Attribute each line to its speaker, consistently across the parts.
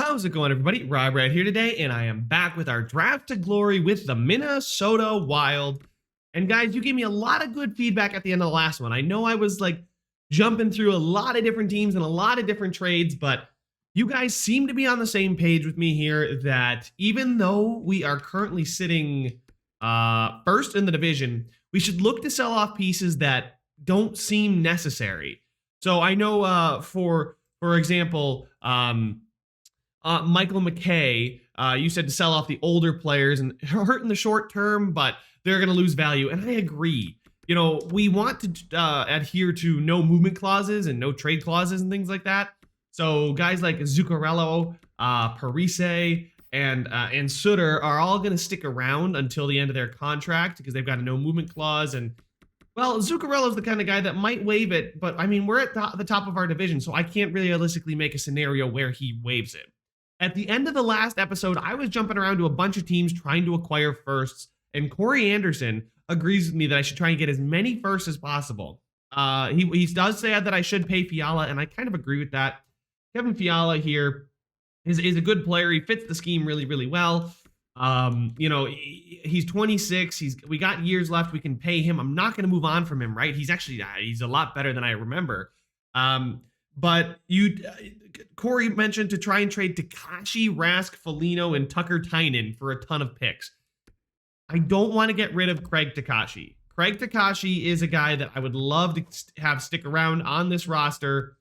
Speaker 1: How's it going, everybody? Rob right here today, and I am back with our Draft to Glory with the Minnesota Wild. And guys, you gave me a lot of good feedback at the end of the last one. I know I was like jumping through a lot of different teams and a lot of different trades, but you guys seem to be on the same page with me here that even though we are currently sitting first in the division, we should look to sell off pieces that don't seem necessary. So I know for example, Michael McKay, you said to sell off the older players and hurt in the short term, but they're going to lose value. And I agree. You know, we want to adhere to no movement clauses and no trade clauses and things like that. So guys like Zuccarello, Parise, and Sutter are all going to stick around until the end of their contract because they've got a no movement clause. And well, Zuccarello's the kind of guy that might waive it, but I mean, we're at the top of our division, so I can't realistically make a scenario where he waives it. At the end of the last episode, I was jumping around to a bunch of teams trying to acquire firsts, and Corey Anderson agrees with me that I should try and get as many firsts as possible. He does say that I should pay Fiala, and I kind of agree with that. Kevin Fiala here is a good player. He fits the scheme really, really well. You know, he's 26. We got years left. We can pay him. I'm not going to move on from him, right? He's a lot better than I remember. But Corey mentioned to try and trade Takashi, Rask, Foligno, and Tucker Tynan for a ton of picks. I don't want to get rid of Craig Takashi. Craig Takashi is a guy that I would love to have stick around on this roster.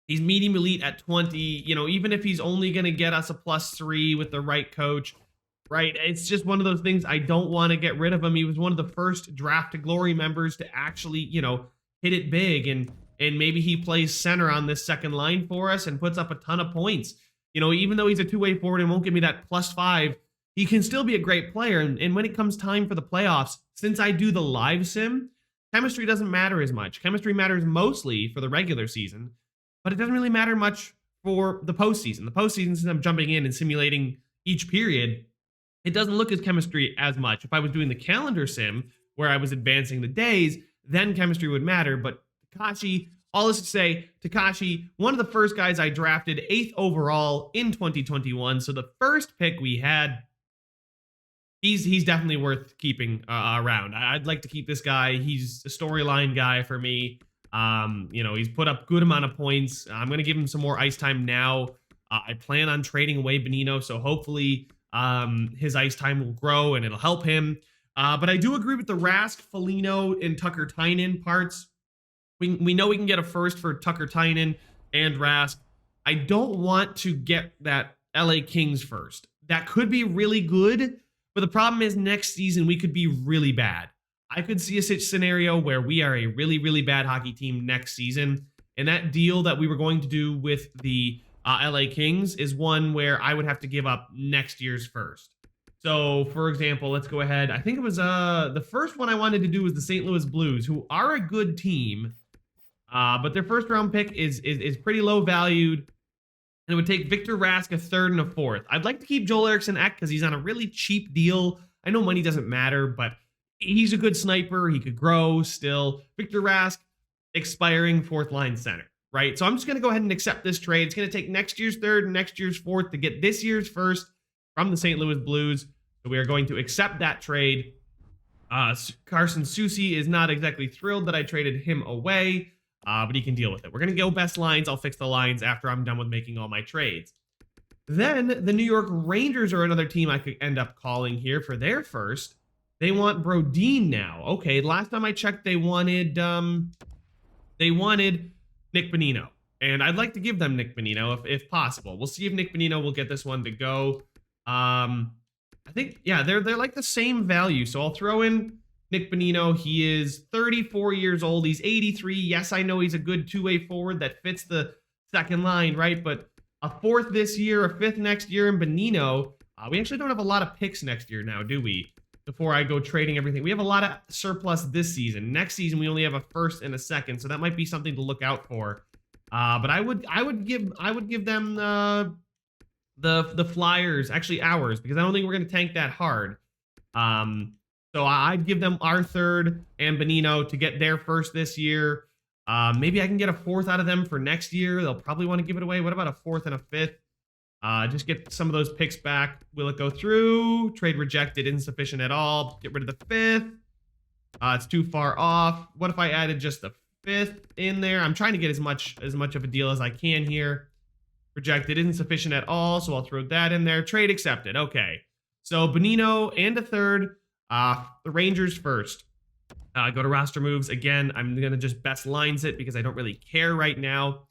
Speaker 1: He's medium elite at 20. You know, even if he's only going to get us a +3 with the right coach, right? It's just one of those things. I don't want to get rid of him. He was one of the first Draft to Glory members to actually, you know, hit it big, and maybe he plays center on this second line for us and puts up a ton of points. You know, even though he's a two-way forward and won't give me that +5, he can still be a great player. And when it comes time for the playoffs, since I do the live sim, chemistry doesn't matter as much. Chemistry matters mostly for the regular season, but it doesn't really matter much for the postseason. The postseason, since I'm jumping in and simulating each period, it doesn't look as chemistry as much. If I was doing the calendar sim where I was advancing the days, then chemistry would matter. But Takashi, all this to say, Takashi, one of the first guys I drafted 8th overall in 2021. So the first pick we had, he's definitely worth keeping around. I'd like to keep this guy. He's a storyline guy for me. You know, he's put up good amount of points. I'm going to give him some more ice time now. I plan on trading away Bonino, so hopefully his ice time will grow and it'll help him. But I do agree with the Rask, Foligno, and Tucker Tynan parts. We know we can get a first for Tucker Tynan and Rask. I don't want to get that LA Kings first. That could be really good, but the problem is next season we could be really bad. I could see a scenario where we are a really, really bad hockey team next season, and that deal that we were going to do with the LA Kings is one where I would have to give up next year's first. So, for example, let's go ahead. I think it was the first one I wanted to do was the St. Louis Blues, who are a good team, but their first round pick is pretty low valued, and it would take Victor Rask a 3rd and a 4th. I'd like to keep Joel Eriksson Ek because he's on a really cheap deal. I know money doesn't matter, but he's a good sniper. He could grow still. Victor Rask, expiring 4th line center, right? So I'm just going to go ahead and accept this trade. It's going to take next year's 3rd and next year's 4th to get this year's 1st from the St. Louis Blues. So we are going to accept that trade. Carson Soucy is not exactly thrilled that I traded him away, but he can deal with it. We're going to go best lines. I'll fix the lines after I'm done with making all my trades. Then the New York Rangers are another team I could end up calling here for their first. They want Brodin now. Okay, last time I checked, they wanted Nick Bonino, and I'd like to give them Nick Bonino if possible. We'll see if Nick Bonino will get this one to go. I think, yeah, they're like the same value. So I'll throw in Nick Bonino. He is 34 years old. He's 83. Yes, I know he's a good two-way forward that fits the second line, right? But a 4th this year, a 5th next year, and Bonino, we actually don't have a lot of picks next year now, do we? Before I go trading everything. We have a lot of surplus this season. Next season, we only have a 1st and a 2nd, so that might be something to look out for. But I would give them the Flyers, actually ours, because I don't think we're going to tank that hard. So I'd give them our 3rd and Bonino to get their 1st this year. Maybe I can get a 4th out of them for next year. They'll probably want to give it away. What about a 4th and a 5th? Just get some of those picks back. Will it go through? Trade rejected, insufficient at all. Get rid of the 5th. It's too far off. What if I added just the 5th in there? I'm trying to get as much of a deal as I can here. Rejected, insufficient at all, so I'll throw that in there. Trade accepted. Okay. So Bonino and a 3rd. The Rangers first. Go to roster moves. Again, I'm going to just best lines it because I don't really care right now.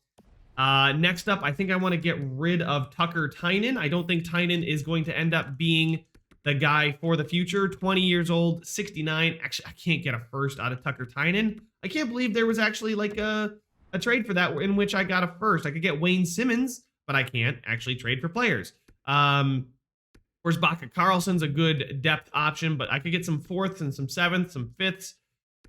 Speaker 1: Next up, I think I want to get rid of Tucker Tynan. I don't think Tynan is going to end up being the guy for the future. 20 years old, 69. Actually, I can't get a first out of Tucker Tynan. I can't believe there was actually like a trade for that in which I got a first. I could get Wayne Simmons, but I can't actually trade for players. Whereas Baka Carlson's a good depth option, but I could get some 4ths and some 7ths, some 5ths.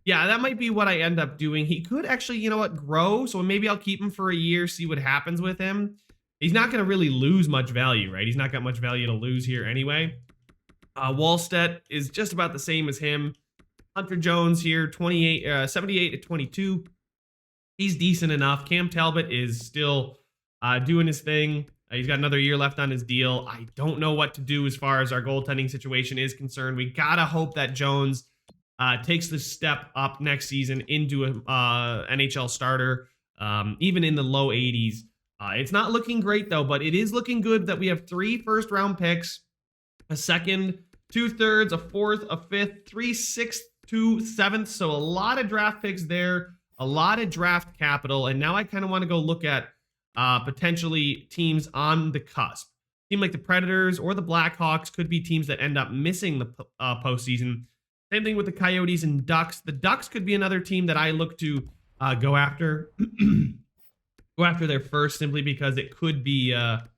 Speaker 1: Yeah, that might be what I end up doing. He could actually, you know what, grow. So maybe I'll keep him for a year, see what happens with him. He's not going to really lose much value, right? He's not got much value to lose here anyway. Wallstedt is just about the same as him. Hunter Jones here, 78 at 22. He's decent enough. Cam Talbot is still doing his thing. He's got another year left on his deal. I don't know what to do as far as our goaltending situation is concerned. We got to hope that Jones takes the step up next season into a NHL starter, even in the low 80s. It's not looking great, though, but it is looking good that we have 3 first-round picks, a 2nd, 2/3, a 4th, a 5th, 3 6th, 2 7th. So a lot of draft picks there, a lot of draft capital, and now I kind of want to go look at potentially teams on the cusp. Team like the Predators or the Blackhawks could be teams that end up missing the postseason. Same thing with the Coyotes and Ducks. The Ducks could be another team that I look to go after. Go after their first, simply because it could be a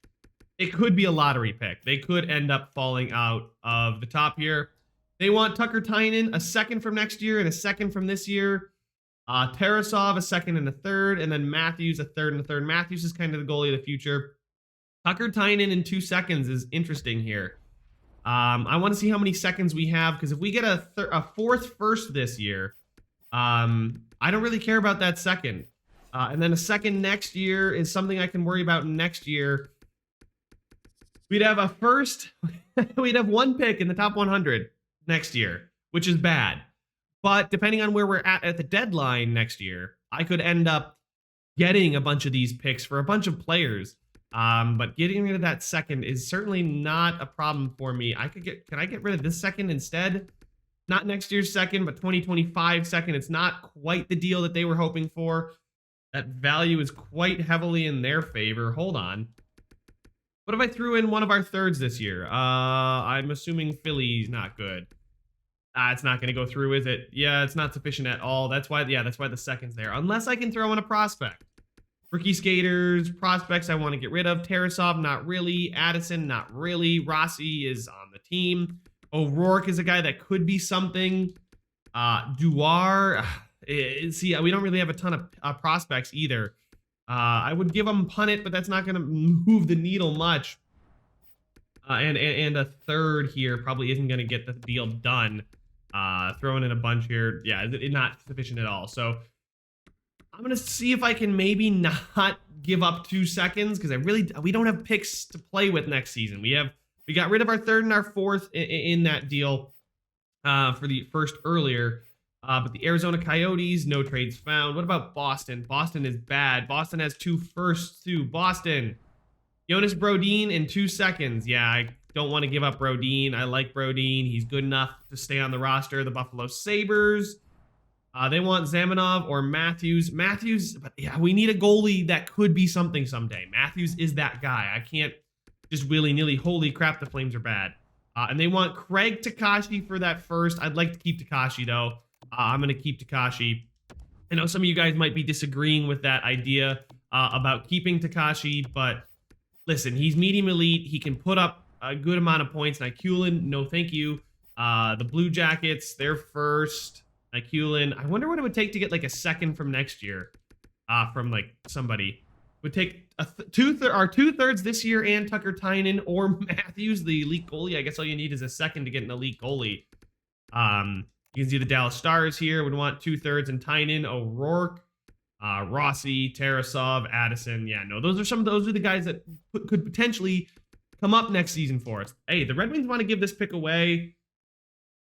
Speaker 1: lottery pick. They could end up falling out of the top here. They want Tucker Tynan, a 2nd from next year and a 2nd from this year. Tarasov, a 2nd and a 3rd, and then Matthews, a 3rd and a 3rd. Matthews is kind of the goalie of the future. Tucker Tynan in 2 seconds is interesting here. I want to see how many seconds we have, because if we get a 4th first this year, I don't really care about that 2nd. And then a 2nd next year is something I can worry about next year. We'd have a 1st. We'd have 1 pick in the top 100 next year, which is bad. But depending on where we're at the deadline next year, I could end up getting a bunch of these picks for a bunch of players. But getting rid of that 2nd is certainly not a problem for me. Can I get rid of this 2nd instead? Not next year's 2nd, but 2025 2nd. It's not quite the deal that they were hoping for. That value is quite heavily in their favor. Hold on. What if I threw in one of our 3rds this year? I'm assuming Philly's not good. It's not going to go through, is it? Yeah, it's not sufficient at all. That's why the 2nd's there. Unless I can throw in a prospect. Rookie skaters, prospects I want to get rid of. Tarasov, not really. Addison, not really. Rossi is on the team. O'Rourke is a guy that could be something. Duar, see, we don't really have a ton of prospects either. I would give him Punnett, but that's not going to move the needle much. And a 3rd here probably isn't going to get the deal done. Throwing in a bunch here, yeah, it's not sufficient at all. So I'm going to see if I can maybe not give up 2 seconds, because we don't have picks to play with next season. We got rid of our 3rd and our 4th in that deal for the first earlier. But the Arizona Coyotes, no trades found. What about Boston? Boston is bad. Boston has 2 firsts too. Boston, Jonas Brodin in 2 seconds. Yeah, I don't want to give up Brodin. I like Brodin. He's good enough to stay on the roster. The Buffalo Sabres. They want Zamenhof or Matthews. But yeah, we need a goalie that could be something someday. Matthews is that guy. I can't just willy-nilly. Holy crap, the Flames are bad. And they want Craig Takashi for that 1st. I'd like to keep Takashi, though. I'm going to keep Takashi. I know some of you guys might be disagreeing with that idea about keeping Takashi, but listen, he's medium elite. He can put up a good amount of points. Nykulin, no thank you. The Blue Jackets, they're 1st. Nykulin, I wonder what it would take to get like a 2nd from next year from like somebody. It would take our 2/3 this year and Tucker Tynan or Matthews, the elite goalie. I guess all you need is a 2nd to get an elite goalie. You can see the Dallas Stars here would want 2/3 and Tynan. O'Rourke, Rossi, Tarasov, Addison. Yeah, no, those are the guys that could potentially come up next season for us. Hey, the Red Wings want to give this pick away.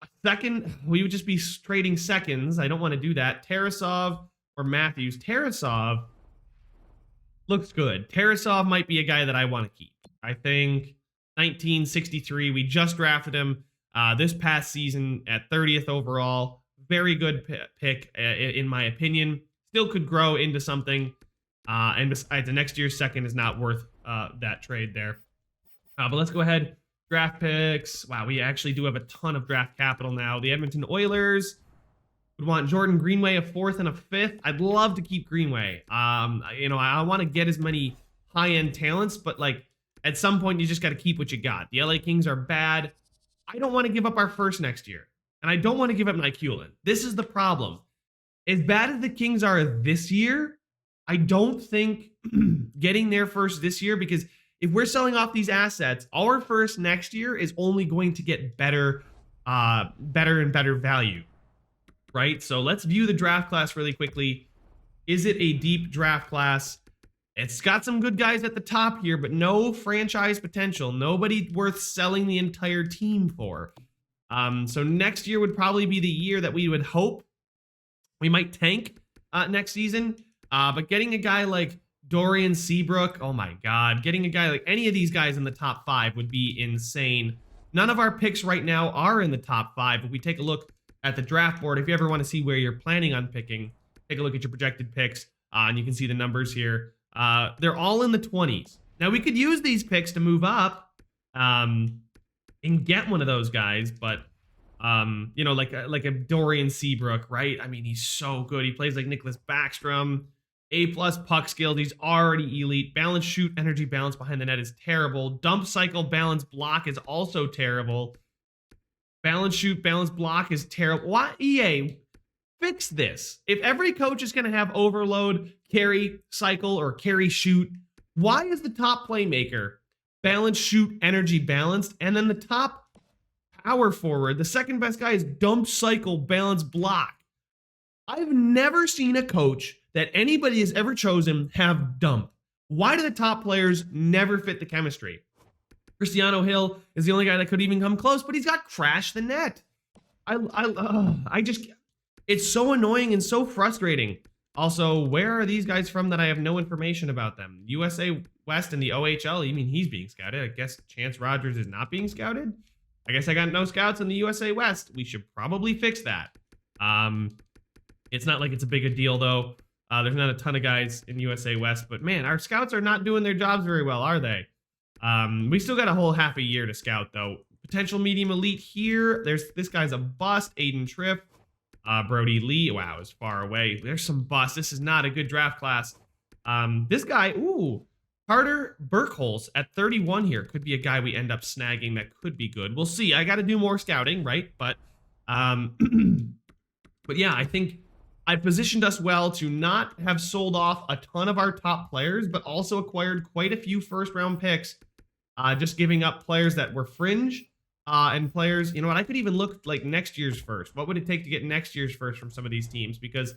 Speaker 1: A second, we would just be trading seconds. I don't want to do that. Tarasov or Matthews. Tarasov looks good. Tarasov might be a guy that I want to keep. I think 1963, we just drafted him this past season at 30th overall. Very good pick, in my opinion. Still could grow into something. And besides, the next year's second is not worth that trade there. But let's go ahead. Draft picks. Wow, we actually do have a ton of draft capital now. The Edmonton Oilers would want Jordan Greenway, a 4th and a 5th. I'd love to keep Greenway. I want to get as many high-end talents, but like at some point you just got to keep what you got. The LA Kings are bad. I don't want to give up our first next year, and I don't want to give up Nykulin. This is the problem. As bad as the Kings are this year, I don't think getting their first this year, because if we're selling off these assets, our first next year is only going to get better and better value, right? So let's view the draft class really quickly. Is it a deep draft class? It's got some good guys at the top here, but no franchise potential. Nobody worth selling the entire team for. So next year would probably be the year that we would hope we might tank next season. But getting a guy like Dorian Seabrook, oh my God. Getting a guy like any of these guys in the top 5 would be insane. None of our picks right now are in the top 5. If we take a look at the draft board, if you ever want to see where you're planning on picking, take a look at your projected picks, and you can see the numbers here. They're all in the 20s. Now, we could use these picks to move up and get one of those guys, but like a Dorian Seabrook, right? I mean, he's so good. He plays like Nicholas Backstrom. A+ puck skilled. He's already elite. Balance, shoot, energy balance behind the net is terrible. Dump cycle, balance, block is also terrible. Balance, shoot, balance, block is terrible. Why, EA? Fix this. If every coach is going to have overload, carry, cycle, or carry, shoot, why is the top playmaker balance, shoot, energy balanced, and then the top power forward, the second best guy, is dump cycle, balance, block? I've never seen a coach that anybody has ever chosen have dump. Why do the top players never fit the chemistry? Cristiano Hill is the only guy that could even come close, but he's got crash the net. It's so annoying and so frustrating. Also, where are these guys from that I have no information about them? USA West and the OHL, you mean he's being scouted? I guess Chance Rogers is not being scouted? I guess I got no scouts in the USA West. We should probably fix that. It's not like it's a big a deal, though. There's not a ton of guys in USA West, but man, our scouts are not doing their jobs very well, are they? We still got a whole half a year to scout, though. Potential medium elite here. This guy's a bust. Aiden Tripp. Brody Lee. Wow, is far away. There's some busts. This is not a good draft class. This guy, Carter Burkholz at 31 here could be a guy we end up snagging that could be good. We'll see. I got to do more scouting, right? But yeah, I think I've positioned us well to not have sold off a ton of our top players, but also acquired quite a few first-round picks, just giving up players that were fringe, and players, you know what, I could even look like next year's first. What would it take to get next year's first from some of these teams? Because,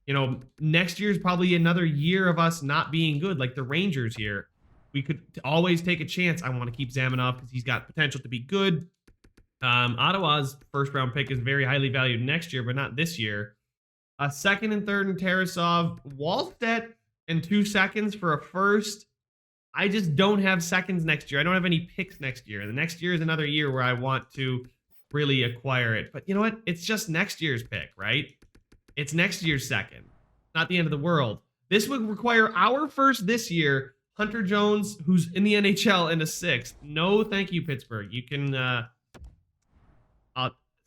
Speaker 1: you know, next year's probably another year of us not being good, like the Rangers here. We could always take a chance. I want to keep Zamanov because he's got potential to be good. Ottawa's first-round pick is very highly valued next year, but not this year. A second and third in Tarasov, Wallstedt, and 2 seconds for a first. I just don't have seconds next year. I don't have any picks next year. The next year is another year where I want to really acquire it. But you know what? It's just next year's pick, right? It's next year's second. Not the end of the world. This would require our first this year, Hunter Jones, who's in the NHL, and a 6th. No, thank you, Pittsburgh. You can...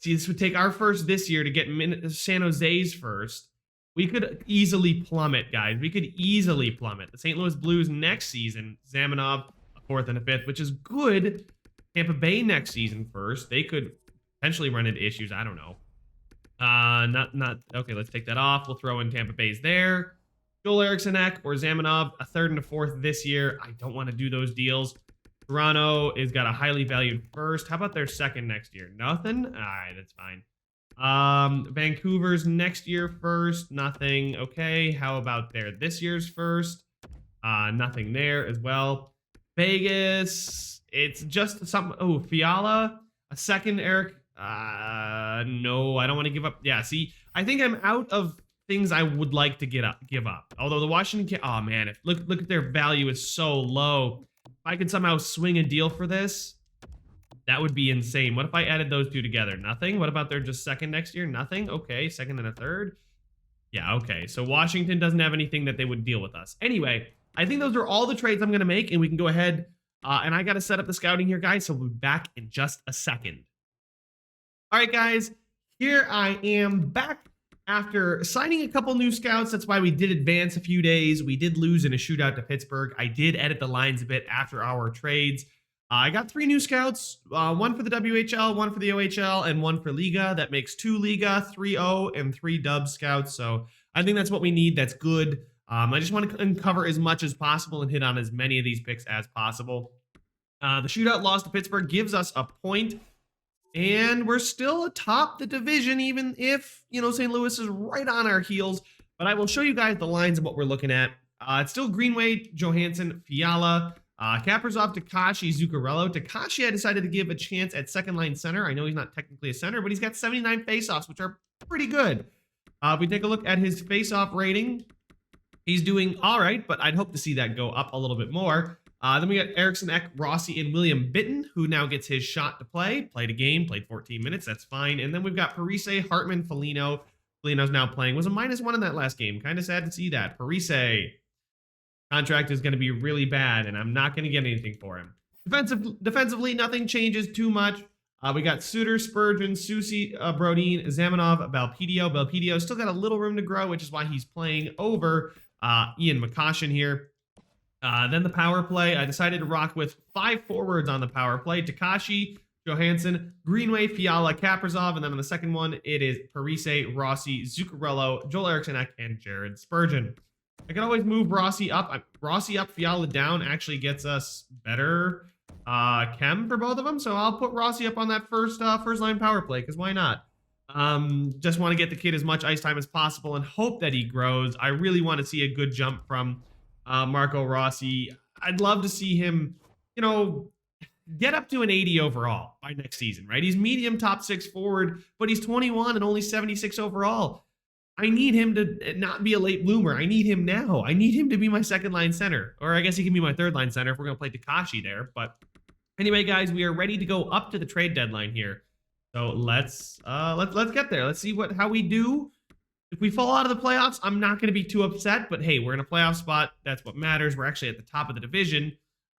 Speaker 1: See, this would take our first this year to get San Jose's first. We could easily plummet, guys. We could easily plummet. The St. Louis Blues next season, Zamanov, a 4th and a 5th, which is good. Tampa Bay next season first. They could potentially run into issues. I don't know. Okay, let's take that off. We'll throw in Tampa Bay's there. Joel Eriksson or Zamanov, a 3rd and a 4th this year. I don't want to do those deals. Toronto has got a highly valued first. How about their second next year? Nothing? All right, that's fine. Vancouver's next year first, nothing. Okay, how about their this year's first? Nothing there as well. Vegas, it's just some. Oh, Fiala, a second. Eric, no, I don't want to give up. Yeah, see, I think I'm out of things I would like to give up. Although the Washington, oh man, look at their value is so low. If I could somehow swing a deal for this, that would be insane. What if I added those two together? Nothing. What about their just second next year? Nothing. Okay, second and a third. Yeah, okay. So Washington doesn't have anything that they would deal with us. Anyway, I think those are all the trades I'm going to make, and we can go ahead. And I got to set up the scouting here, guys, so we'll be back in just a second. All right, guys, here I am back after signing a couple new scouts. That's why we did advance a few days. We did lose in a shootout to Pittsburgh. I did edit the lines a bit after our trades. I got 3 new scouts, one for the WHL, one for the OHL, and one for Liga. That makes 2 Liga, 3 O, and 3 Dub scouts. So I think that's what we need. That's good. I just want to uncover as much as possible and hit on as many of these picks as possible. The shootout loss to Pittsburgh gives us a point, and we're still atop the division, even if, St. Louis is right on our heels. But I will show you guys the lines of what we're looking at. It's still Greenway, Johansson, Fiala, Kaprizov, Takashi, Zuccarello. Takashi I decided to give a chance at second line center. I know he's not technically a center, but he's got 79 faceoffs, which are pretty good. If we take a look at his faceoff rating, he's doing all right, but I'd hope to see that go up a little bit more. Then we got Eriksson Ek, Rossi, and William Bitten, who now gets his shot to play. Played a game, played 14 minutes, that's fine. And then we've got Parise, Hartman, Foligno. Foligno's now playing. Was a -1 in that last game. Kind of sad to see that. Parise, contract is going to be really bad, and I'm not going to get anything for him. Defensively, nothing changes too much. We got Suter, Spurgeon, Susi, Brodin, Zamenov, Belpedio. Belpedio still got a little room to grow, which is why he's playing over Ian McCoshen here. Then the power play, I decided to rock with 5 forwards on the power play. Takashi, Johansson, Greenway, Fiala, Kaprizov, and then on the second one, it is Parise, Rossi, Zuccarello, Joel Eriksson Ek, and Jared Spurgeon. I can always move Rossi up. Rossi up, Fiala down actually gets us better chem for both of them. So I'll put Rossi up on that first line power play, because why not? Just want to get the kid as much ice time as possible and hope that he grows. I really want to see a good jump from Marco Rossi. I'd love to see him, get up to an 80 overall by next season, right? He's medium top 6 forward, but he's 21 and only 76 overall. I need him to not be a late bloomer. I need him now. I need him to be my second line center, or I guess he can be my third line center if we're going to play Takashi there. But anyway, guys, we are ready to go up to the trade deadline here. So let's get there. Let's see how we do. If we fall out of the playoffs, I'm not going to be too upset, but hey, we're in a playoff spot. That's what matters. We're actually at the top of the division.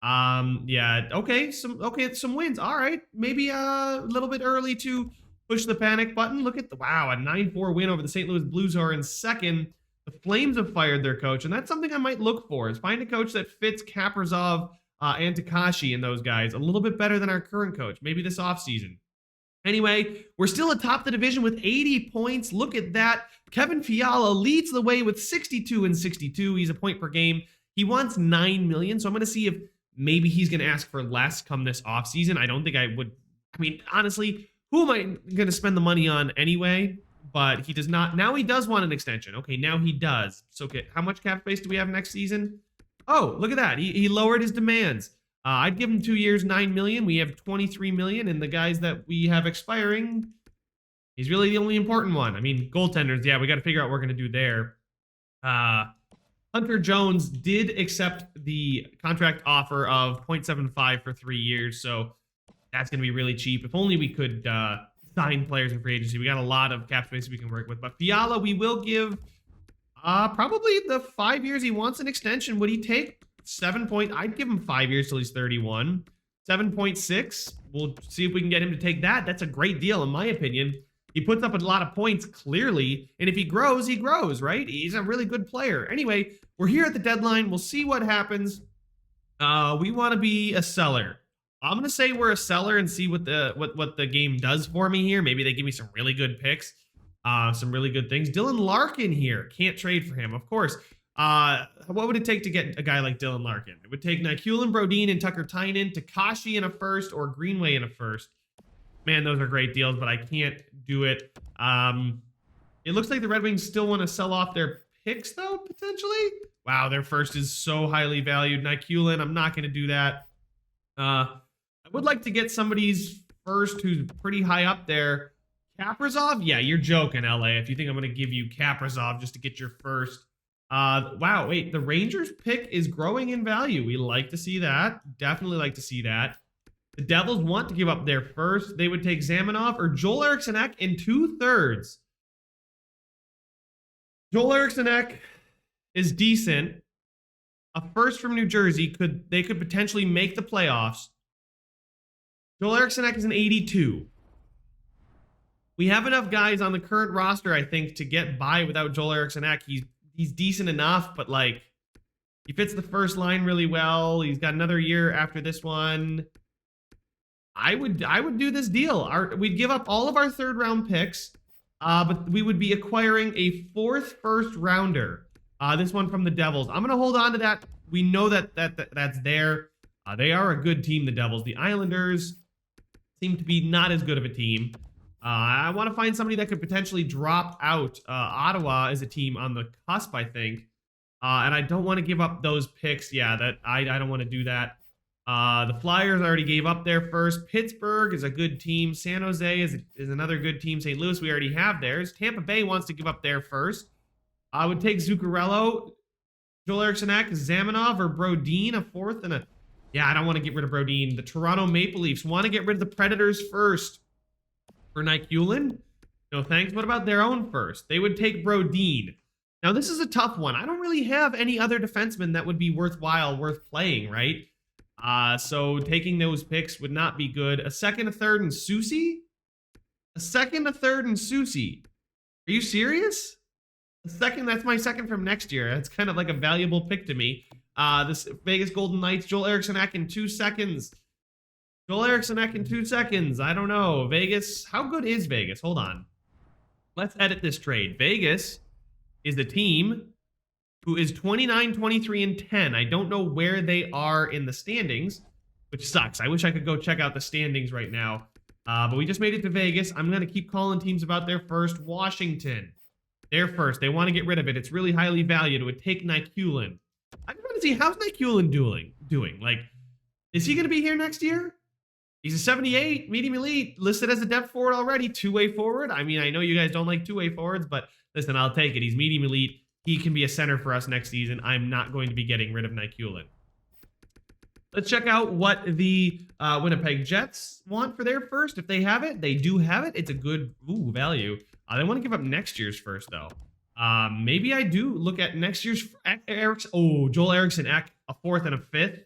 Speaker 1: Yeah, okay, some wins. All right, maybe a little bit early to push the panic button. Look at a 9-4 win over the St. Louis Blues, who are in second. The Flames have fired their coach, and that's something I might look for, is find a coach that fits Kaprizov and Takashi and those guys a little bit better than our current coach, maybe this offseason. Anyway, we're still atop the division with 80 points. Look at that. Kevin Fiala leads the way with 62 and 62. He's a point per game. He wants $9 million, so I'm going to see if maybe he's going to ask for less come this offseason. I don't think I would. I mean, honestly, who am I going to spend the money on anyway? But he does not. Now he does want an extension. Okay, now he does. So, okay, how much cap space do we have next season? Oh, look at that. He lowered his demands. I'd give him 2 years, $9 million. We have $23 million, and the guys that we have expiring, he's really the only important one. I mean, goaltenders, yeah, we got to figure out what we're going to do there. Hunter Jones did accept the contract offer of 0.75 for 3 years, so that's going to be really cheap. If only we could sign players in free agency. We got a lot of cap space we can work with. But Fiala, we will give probably the 5 years he wants an extension. Would he take 7 point? I'd give him 5 years till he's 31. 7.6. We'll see if we can get him to take that. That's a great deal, in my opinion. He puts up a lot of points, clearly. And if he grows, right? He's a really good player. Anyway, we're here at the deadline. We'll see what happens. We want to be a seller. I'm going to say we're a seller and see what the game does for me here. Maybe they give me some really good picks, some really good things. Dylan Larkin here. Can't trade for him, of course. What would it take to get a guy like Dylan Larkin? It would take Nykulin, Brodin, and Tucker Tynan, Takashi in a first, or Greenway in a first. Man, those are great deals, but I can't do it. It looks like the Red Wings still want to sell off their picks, though, potentially. Wow, their first is so highly valued. Nykulin, I'm not going to do that. I would like to get somebody's first who's pretty high up there. Kaprizov? Yeah, you're joking, LA, if you think I'm going to give you Kaprizov just to get your first. Wow, wait, the Rangers pick is growing in value. We like to see that. Definitely like to see that. The Devils want to give up their first. They would take Zamenhof or Joel Eriksson Ek in 2/3. Joel Eriksson Ek is decent. A first from New Jersey, could potentially make the playoffs. Joel Eriksson Ek is an 82. We have enough guys on the current roster, I think, to get by without Joel Eriksson Ek. He's decent enough, but like he fits the first line really well. He's got another year after this one. I would do this deal. We'd give up all of our 3rd round picks, but we would be acquiring a 4th first rounder. This one from the Devils. I'm gonna hold on to that. We know that's there. They are a good team, the Devils. The Islanders seem to be not as good of a team. I want to find somebody that could potentially drop out. Ottawa is a team on the cusp, I think. And I don't want to give up those picks. Yeah, that I don't want to do that. The Flyers already gave up their first. Pittsburgh is a good team. San Jose is another good team. St. Louis, we already have theirs. Tampa Bay wants to give up their first. I would take Zuccarello, Joel Eriksson Ek, Zamenhof, or Brodin, a 4th and a... Yeah, I don't want to get rid of Brodin. The Toronto Maple Leafs want to get rid of the Predators first. For Nykulin? No thanks. What about their own first? They would take Brodin. Now, this is a tough one. I don't really have any other defensemen that would be worth playing, right? So taking those picks would not be good. A 2nd, a 3rd, and Soucy? A 2nd, a 3rd, and Soucy. Are you serious? A 2nd, that's my 2nd from next year. That's kind of like a valuable pick to me. This Vegas Golden Knights, Joel Eriksson Ek in 2 seconds. Joel Eriksson Ek in 2 seconds. I don't know. Vegas. How good is Vegas? Hold on. Let's edit this trade. Vegas is the team who is 29, 23, and 10. I don't know where they are in the standings, which sucks. I wish I could go check out the standings right now. But we just made it to Vegas. I'm going to keep calling teams about their first. Washington. Their first. They want to get rid of it. It's really highly valued. It would take Nykulin. I just want to see, how's Nykulin doing? Like, is he going to be here next year? He's a 78, medium elite, listed as a depth forward already, 2-way forward. I mean, I know you guys don't like 2-way forwards, but listen, I'll take it. He's medium elite. He can be a center for us next season. I'm not going to be getting rid of Nykulin. Let's check out what the Winnipeg Jets want for their first. If they have it, they do have it. It's a good value. They want to give up next year's first, though. Maybe I do look at next year's Joel Eriksson Ek, a 4th and a 5th.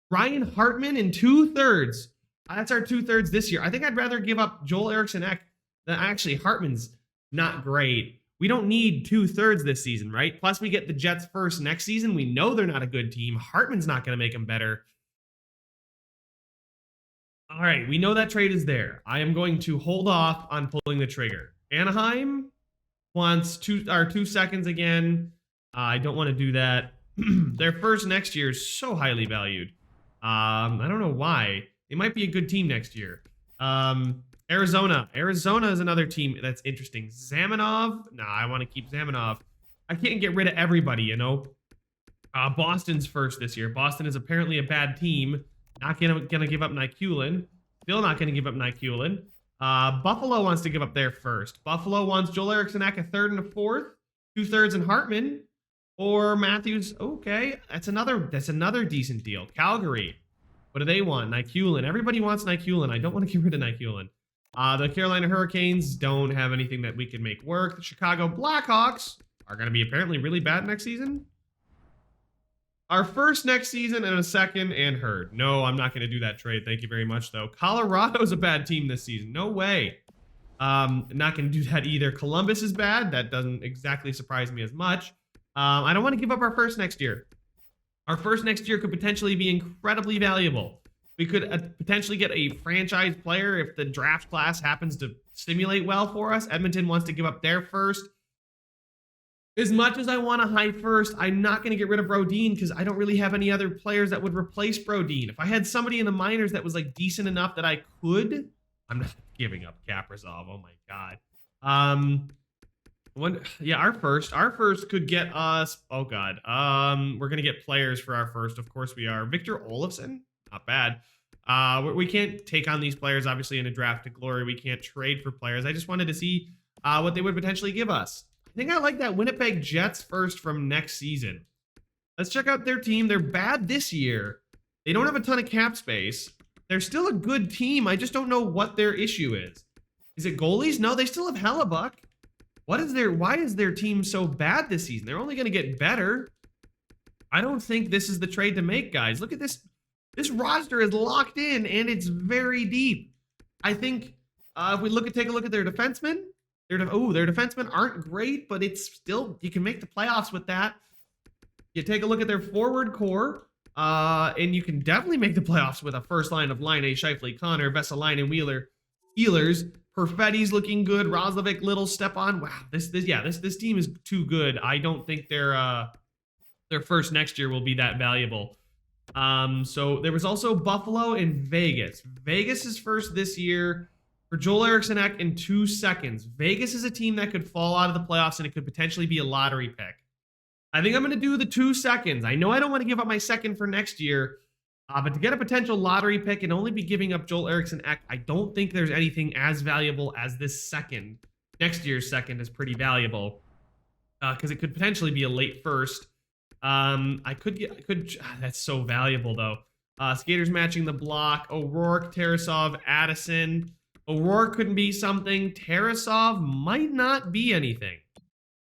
Speaker 1: Ryan Hartman in 2/3. That's our 2/3 this year. I think I'd rather give up Joel Eriksson Ek than actually Hartman's not great. We don't need 2/3 this season, right? Plus, we get the Jets first next season. We know they're not a good team. Hartman's not going to make them better. All right, we know that trade is there. I am going to hold off on pulling the trigger. Anaheim wants 2 seconds again. I don't want to do that. Their first next year is so highly valued. I don't know why. They might be a good team next year. Arizona. Arizona is another team that's interesting. Zamenhof. Nah, I want to keep Zamenhof. I can't get rid of everybody, you know. Boston's first this year. Boston is apparently a bad team. Not gonna give up Nykulin. Still not gonna give up Nykulin. Buffalo wants to give up their first. Buffalo wants Joel Eriksson Ek, a 3rd and a 4th. 2/3 in Hartman. Or Matthews. Okay, that's another decent deal. Calgary. What do they want? Nykulin. Everybody wants Nykulin. I don't want to get rid of Nykulin. The Carolina Hurricanes don't have anything that we can make work. The Chicago Blackhawks are going to be apparently really bad next season. Our first next season and a 2nd and Hurd. No, I'm not going to do that trade. Thank you very much, though. Colorado's a bad team this season. No way. Not going to do that either. Columbus is bad. That doesn't exactly surprise me as much. I don't want to give up our first next year. Our first next year could potentially be incredibly valuable. We could potentially get a franchise player if the draft class happens to stimulate well for us. Edmonton wants to give up their first. As much as I want a high first, I'm not going to get rid of Brodin because I don't really have any other players that would replace Brodin. If I had somebody in the minors that was like decent enough that I could I'm not giving up Kaprizov. Oh my god. Our first could get us. Oh god. We're gonna get players for our first. Of course we are. Victor Olofsson, not bad. We can't take on these players obviously in a draft to glory. We can't trade for players. I just wanted to see what they would potentially give us. I think I like that Winnipeg Jets first from next season. Let's check out their team. They're bad this year. They don't have a ton of cap space. They're still a good team. I just don't know what their issue is. Is it goalies? No, they still have Hellebuck. Why is their team so bad this season? They're only going to get better. I don't think this is the trade to make, guys. Look at this. This roster is locked in, and it's very deep. I think if we take a look at their defensemen, their defensemen aren't great, but it's still, you can make the playoffs with that. You take a look at their forward core, and you can definitely make the playoffs with a first line of Line A, Scheifele, Connor, Vesalainen, Wheeler, Ehlers. Perfetti's looking good. Roslovic, Little, Stepan. Wow, this team is too good. I don't think their first next year will be that valuable. So there was also Buffalo and Vegas. Vegas is first this year for Joel Eriksson Ek in 2 seconds. Vegas is a team that could fall out of the playoffs and it could potentially be a lottery pick. I think I'm going to do the 2 seconds. I know I don't want to give up my second for next year, but to get a potential lottery pick and only be giving up Joel Eriksson Ek, I don't think there's anything as valuable as this second. Next year's second is pretty valuable because it could potentially be a late first. That's so valuable though. Skaters matching the block. O'Rourke, Tarasov, Addison. O'Rourke couldn't be something. Tarasov might not be anything.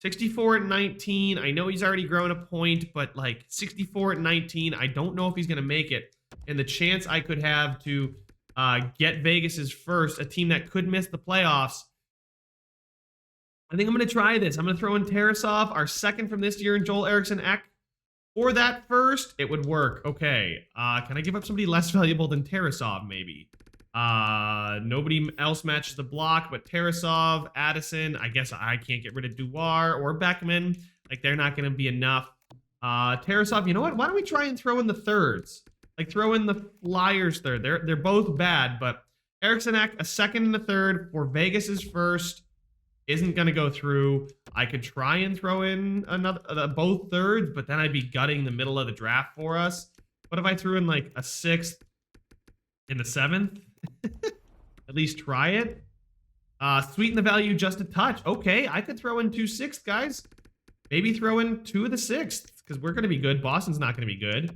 Speaker 1: 64 at 19. I know he's already grown a point, but like 64 at 19, I don't know if he's going to make it. And the chance I could have to get Vegas's first, a team that could miss the playoffs, I think I'm going to try this. I'm going to throw in Tarasov, our second from this year, and Joel Eriksson Ek. For that first, it would work. Okay. Can I give up somebody less valuable than Tarasov, maybe? Nobody else matches the block, but Tarasov, Addison, I guess I can't get rid of Duar or Beckman. Like, they're not going to be enough. Tarasov, you know what? Why don't we try and throw in the thirds? Like, throw in the Flyers third. They're both bad, but Eriksson Ek, a second and a third for Vegas's first, isn't going to go through. I could try and throw in both thirds, but then I'd be gutting the middle of the draft for us. What if I threw in like a sixth in the seventh? At least try it. Sweeten the value just a touch. Okay, I could throw in 2 sixths, guys. Maybe throw in 2 of the sixths because we're going to be good. Boston's not going to be good.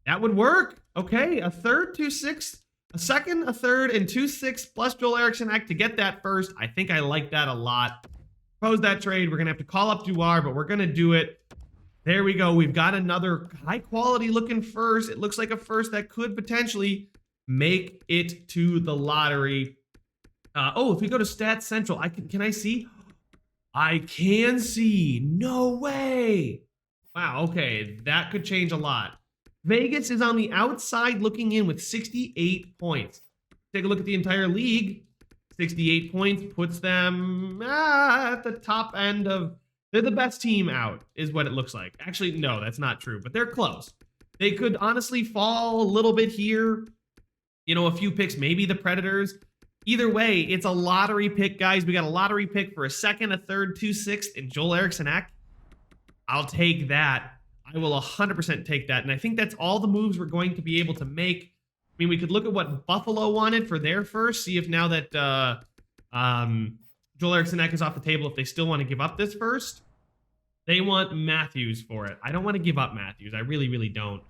Speaker 1: That would work. Okay, a third, 2 sixths. A second, a third, and 2 sixths plus Joel Eriksson Ek to get that first. I think I like that a lot. Propose that trade. We're going to have to call up Duar, but we're going to do it. There we go. We've got another high-quality looking first. It looks like a first that could potentially make it to the lottery. If we go to Stats Central, can I see? I can see. No way. Wow, okay. That could change a lot. Vegas is on the outside looking in with 68 points. Take a look at the entire league. 68 points puts them at the top end of... They're the best team out, is what it looks like. Actually, no, that's not true, but they're close. They could honestly fall a little bit here. You know, a few picks, maybe the Predators. Either way, it's a lottery pick, guys. We got a lottery pick for a second, a third, 2 sixths, and Joel Eriksson Ek. I'll take that. I will 100% take that. And I think that's all the moves we're going to be able to make. I mean, we could look at what Buffalo wanted for their first, see if now that Joel Eriksson Ek is off the table, if they still want to give up this first. They want Matthews for it. I don't want to give up Matthews. I really, really don't.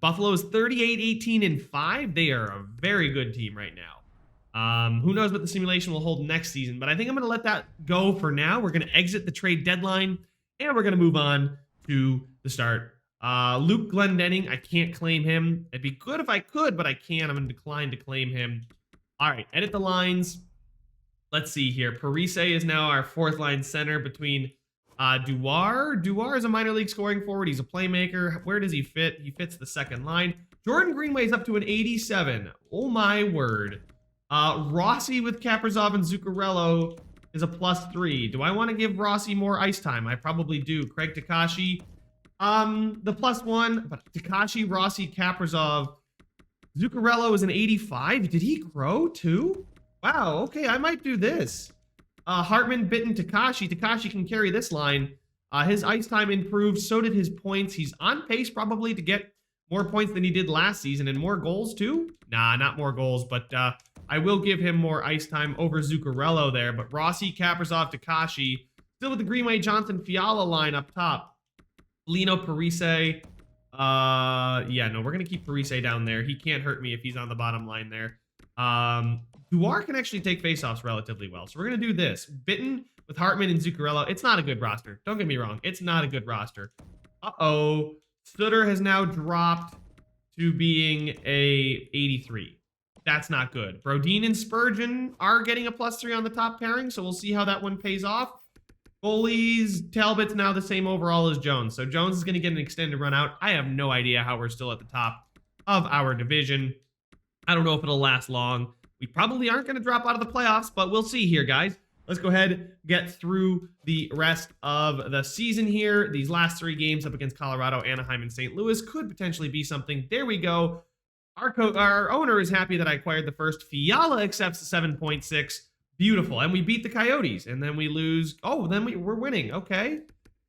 Speaker 1: Buffalo is 38-18-5. They are a very good team right now. Who knows what the simulation will hold next season, but I think I'm going to let that go for now. We're going to exit the trade deadline, and we're going to move on to the start. Luke Glendening, I can't claim him. It'd be good if I could, but I can't. I'm going to decline to claim him. All right, edit the lines. Let's see here. Parise is now our fourth line center between Duar. Duar is a minor league scoring forward. He's a playmaker. Where does he fit? He fits the second line. Jordan Greenway is up to an 87. Oh my word. Rossi with Kaprizov and Zuccarello is a +3. Do I want to give Rossi more ice time? I probably do. Craig Takashi, the +1, but Takashi, Rossi, Kaprizov. Zuccarello is an 85. Did he grow too? Wow, okay, I might do this. Hartman, Bitten, Takashi. Takashi can carry this line. His ice time improved, so did his points. He's on pace probably to get more points than he did last season, and more goals too? Nah, not more goals, but I will give him more ice time over Zuccarello there. But Rossi, Kaprizov, Takashi, still with the Greenway, Johnson, Fiala line up top. Lino, Parise. Yeah, no, we're going to keep Parise down there. He can't hurt me if he's on the bottom line there. Duar can actually take faceoffs relatively well. So we're going to do this. Bitten with Hartman and Zuccarello. It's not a good roster. Don't get me wrong. It's not a good roster. Uh-oh. Sutter has now dropped to being a 83. That's not good. Brodin and Spurgeon are getting a +3 on the top pairing, so we'll see how that one pays off. Goalies, Talbot's now the same overall as Jones. So Jones is going to get an extended run out. I have no idea how we're still at the top of our division. I don't know if it'll last long. We probably aren't going to drop out of the playoffs, but we'll see here, guys. Let's go ahead, get through the rest of the season here. These last 3 games up against Colorado, Anaheim, and St. Louis could potentially be something. There we go. Our owner is happy that I acquired the first. Fiala accepts the 7.6. Beautiful. And we beat the Coyotes. And then we lose. Oh, then we're winning. Okay.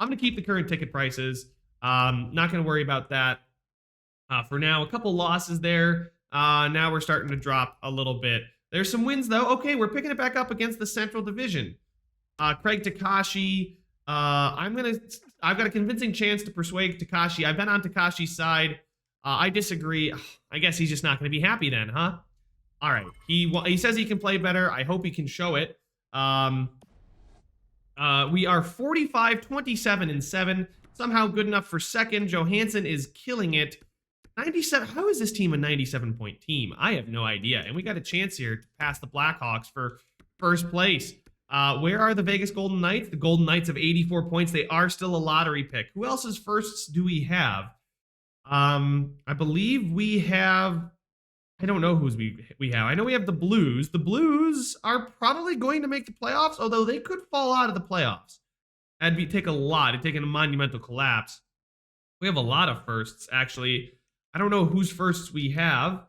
Speaker 1: I'm going to keep the current ticket prices. Not going to worry about that for now. A couple losses there. Now we're starting to drop a little bit. There's some wins, though. Okay, we're picking it back up against the Central Division. Craig Takashi. I've got a convincing chance to persuade Takashi. I've been on Takashi's side. I disagree. I guess he's just not going to be happy then, huh? All right. He says he can play better. I hope he can show it. We are 45, 27, and 7. Somehow good enough for second. Johansson is killing it. 97. How is this team a 97-point team? I have no idea. And we got a chance here to pass the Blackhawks for first place. Where are the Vegas Golden Knights? The Golden Knights have 84 points. They are still a lottery pick. Who else's firsts do we have? I believe we have... I don't know who's we have. I know we have the Blues. The Blues are probably going to make the playoffs, although they could fall out of the playoffs. That'd take a lot. It'd take a monumental collapse. We have a lot of firsts, actually. I don't know whose firsts we have.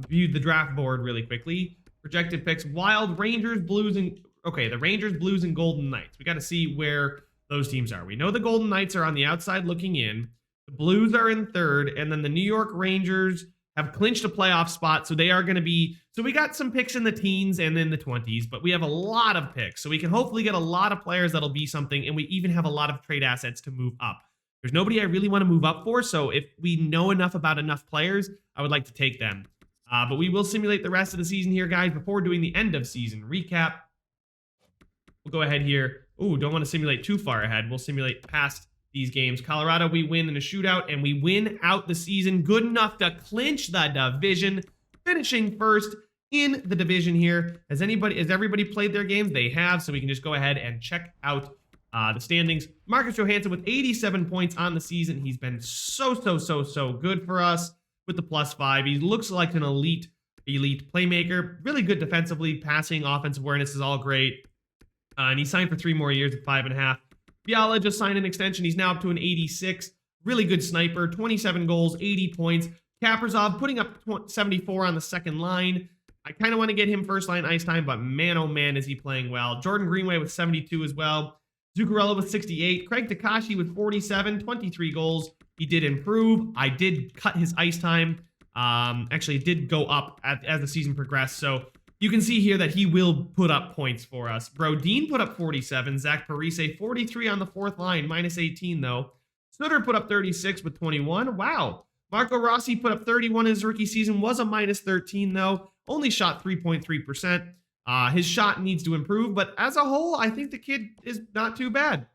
Speaker 1: Viewed the draft board really quickly. Projected picks: Wild, Rangers, Blues, and... Okay, the Rangers, Blues, and Golden Knights. We got to see where those teams are. We know the Golden Knights are on the outside looking in. The Blues are in third, and then the New York Rangers have clinched a playoff spot, so they are going to be... So we got some picks in the teens and in the 20s, but we have a lot of picks, so we can hopefully get a lot of players that'll be something, and we even have a lot of trade assets to move up. There's nobody I really want to move up for, so if we know enough about enough players, I would like to take them. But we will simulate the rest of the season here, guys, before doing the end of season recap. We'll go ahead here. Ooh, don't want to simulate too far ahead. We'll simulate past these games. Colorado, we win in a shootout, and we win out the season. Good enough to clinch the division, finishing first in the division here. Has everybody played their games? They have, so we can just go ahead and check out the standings. Marcus Johansson with 87 points on the season. He's been so good for us with the +5. He looks like an elite playmaker. Really good defensively. Passing, offensive awareness is all great. And he signed for 3 more years at 5.5. Fiala just signed an extension. He's now up to an 86. Really good sniper. 27 goals, 80 points. Kaprizov putting up 74 on the second line. I kind of want to get him first line ice time, but man, oh man, is he playing well. Jordan Greenway with 72 as well. Zuccarello with 68. Craig Takashi with 47, 23 goals. He did improve. I did cut his ice time. Actually, it did go up as the season progressed, so you can see here that he will put up points for us. Brodin put up 47. Zach Parise, 43 on the fourth line, -18 though. Sutter put up 36 with 21. Wow. Marco Rossi put up 31 in his rookie season, was a -13 though. Only shot 3.3%. His shot needs to improve, but as a whole, I think the kid is not too bad.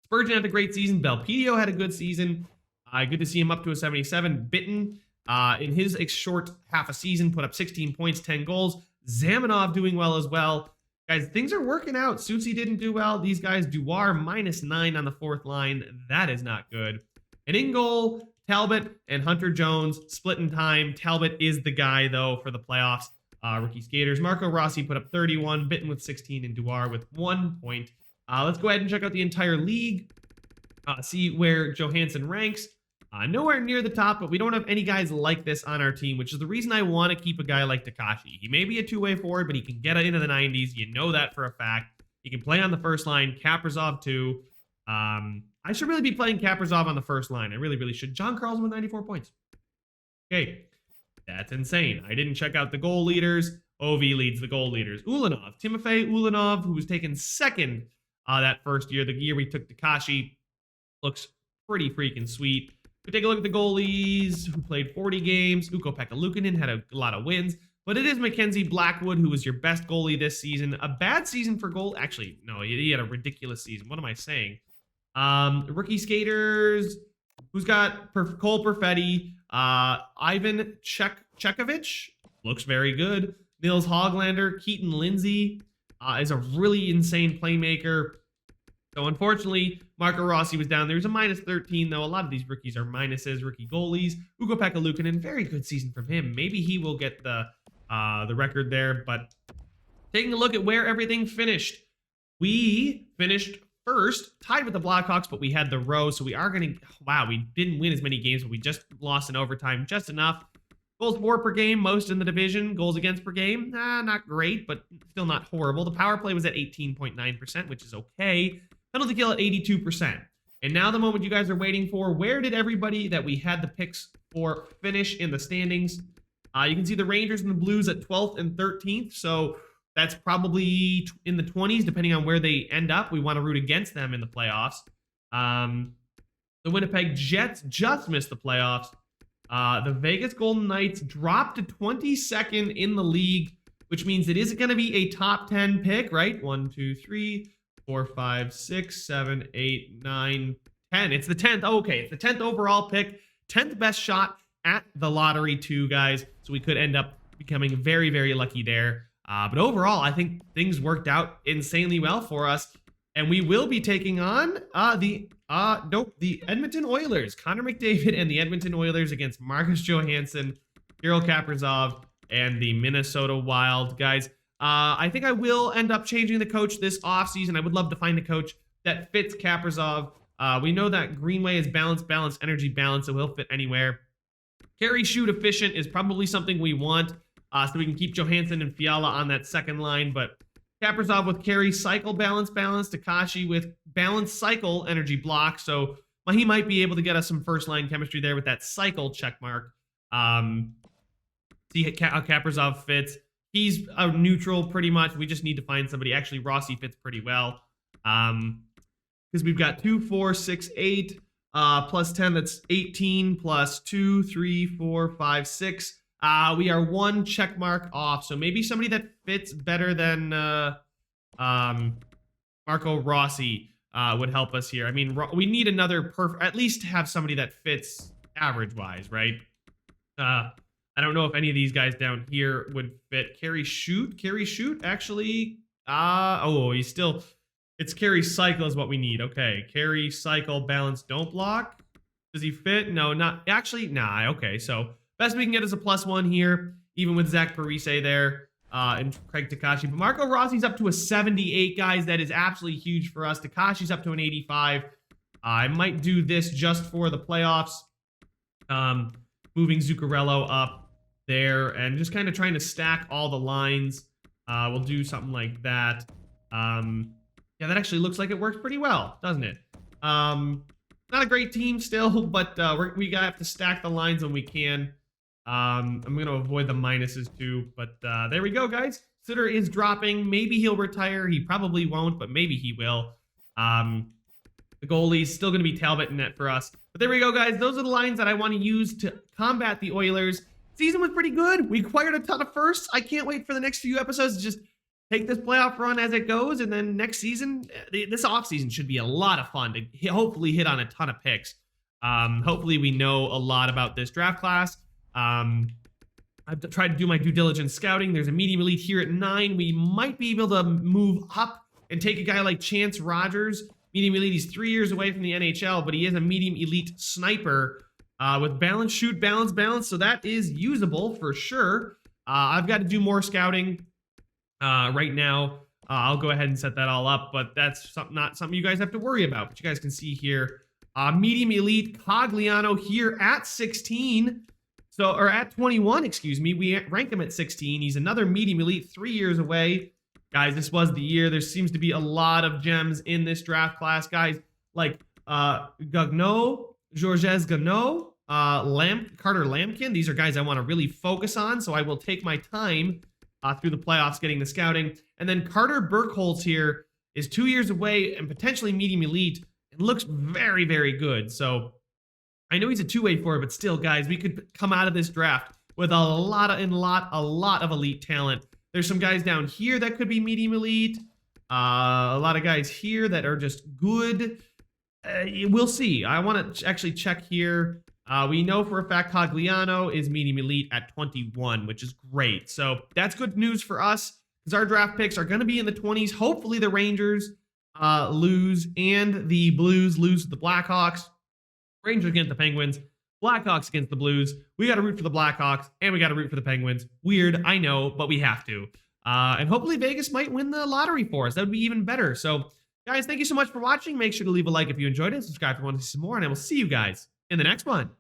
Speaker 1: Spurgeon had a great season. Belpedio had a good season. Good to see him up to a 77. Bitten, in his short half a season, put up 16 points, 10 goals. Zamenhof doing well as well. Guys, things are working out. Susi didn't do well. These guys, Duar, -9 on the fourth line. That is not good. And in goal, Talbot and Hunter Jones split in time. Talbot is the guy, though, for the playoffs. Rookie skaters. Marco Rossi put up 31, Bitten with 16, and Duar with 1 point. Let's go ahead and check out the entire league. See where Johansson ranks. Nowhere near the top, but we don't have any guys like this on our team, which is the reason I want to keep a guy like Takashi. He may be a two-way forward, but he can get into the 90s. You know that for a fact. He can play on the first line. Kaprizov, too. I should really be playing Kaprizov on the first line. I really, really should. John Carlson with 94 points. Okay, that's insane. I didn't check out the goal leaders. OV leads the goal leaders. Ulanov, Timofey Ulanov, who was taken second that first year, the year we took Takashi, looks pretty freaking sweet. We take a look at the goalies who played 40 games. Ukko-Pekka Luukkonen had a lot of wins, but it is Mackenzie Blackwood who was your best goalie this season. A bad season for goal. Actually, no, he had a ridiculous season. What am I saying? Rookie skaters. Who's got Cole Perfetti? Ivan Chekovich looks very good. Nils Hoglander, Keaton Lindsay is a really insane playmaker. So unfortunately, Marco Rossi was down there. He was a minus 13, though. A lot of these rookies are minuses, rookie goalies. Ukko-Pekka Luukkonen, very good season from him. Maybe he will get the record there. But taking a look at where everything finished, we finished first, tied with the Blackhawks, but we had the row, so we are going to... Wow, we didn't win as many games, but we just lost in overtime just enough. Goals for per game, most in the division. Goals against per game, not great, but still not horrible. The power play was at 18.9%, which is okay. Penalty kill at 82%. And now the moment you guys are waiting for, where did everybody that we had the picks for finish in the standings? You can see the Rangers and the Blues at 12th and 13th, so that's probably in the 20s, depending on where they end up. We want to root against them in the playoffs. The Winnipeg Jets just missed the playoffs. The Vegas Golden Knights dropped to 22nd in the league, which means it isn't going to be a top 10 pick, right? 1, 2, 3, 4, 5, 6, 7, 8, 9, 10. It's the 10th. Oh, okay, it's the 10th overall pick. 10th best shot at the lottery, too, guys. So we could end up becoming very, very lucky there. But overall, I think things worked out insanely well for us. And we will be taking on the Edmonton Oilers. Connor McDavid and the Edmonton Oilers against Marcus Johansson, Kirill Kaprizov, and the Minnesota Wild. Guys, I think I will end up changing the coach this offseason. I would love to find a coach that fits Kaprizov. We know that Greenway is balance, energy balance, so he'll fit anywhere. Carry, shoot, efficient is probably something we want, so we can keep Johansson and Fiala on that second line, but Kaprizov with carry, cycle, balance, Takashi with balance, cycle, energy block, so he might be able to get us some first-line chemistry there with that cycle check mark. See how Kaprizov fits. He's a neutral pretty much. We just need to find somebody. Actually, Rossi fits pretty well. Because we've got 2, 4, 6, 8, plus 10, that's 18, plus 2, 3, 4, 5, 6. We are 1 check mark off. So maybe somebody that fits better than Marco Rossi would help us here. I mean, we need another at least have somebody that fits average-wise, right? I don't know if any of these guys down here would fit. Carry, shoot, actually. He's still... It's carry, cycle is what we need. Okay, carry, cycle, balance, don't block. Does he fit? No, not... Actually, nah, okay. So, best we can get is a +1 here, even with Zach Parise there and Craig Takashi. But Marco Rossi's up to a 78, guys. That is absolutely huge for us. Takashi's up to an 85. I might do this just for the playoffs. Moving Zuccarello up there and just kind of trying to stack all the lines. We'll do something like that. Yeah, that actually looks like it works pretty well, doesn't it? Not a great team still, but we gotta have to stack the lines when we can. I'm gonna avoid the minuses too, but there we go, guys. Sitter is dropping. Maybe he'll retire. He probably won't, but maybe he will. The goalie's still gonna be Talbot in net for us. But there we go, guys. Those are the lines that I want to use to combat the Oilers. Season was pretty good. We acquired a ton of firsts. I can't wait for the next few episodes to just take this playoff run as it goes, and then next season, this offseason should be a lot of fun to hopefully hit on a ton of picks. Hopefully we know a lot about this draft class. I've tried to do my due diligence scouting. There's a medium elite here at 9. We might be able to move up and take a guy like Chance Rogers. Medium elite, he's 3 years away from the NHL, but he is a medium elite sniper with balance, shoot, balance. So that is usable for sure. I've got to do more scouting right now. I'll go ahead and set that all up, but that's not something you guys have to worry about. But you guys can see here, Medium elite Cogliano here at 16. So, or at 21, excuse me. We rank him at 16. He's another medium elite, 3 years away. Guys, this was the year. There seems to be a lot of gems in this draft class, guys. Like Gagnon, Georges Gagnon, Carter Lampkin. These are guys I want to really focus on, so I will take my time through the playoffs getting the scouting. And then Carter Burkholz here is 2 years away and potentially medium elite. It looks very, very good. So I know he's a two-way forward, but still, guys, we could come out of this draft with a lot of elite talent. There's some guys down here that could be medium elite. A lot of guys here that are just good. We'll see. I want to actually check here. We know for a fact Cogliano is medium elite at 21, which is great. So that's good news for us because our draft picks are going to be in the 20s. Hopefully the Rangers lose and the Blues lose to the Blackhawks. Rangers against the Penguins. Blackhawks against the Blues. We got to root for the Blackhawks and we got to root for the Penguins. Weird, I know, but we have to. And hopefully Vegas might win the lottery for us. That would be even better. So, guys, thank you so much for watching. Make sure to leave a like if you enjoyed it. Subscribe if you want to see some more, and I will see you guys in the next one.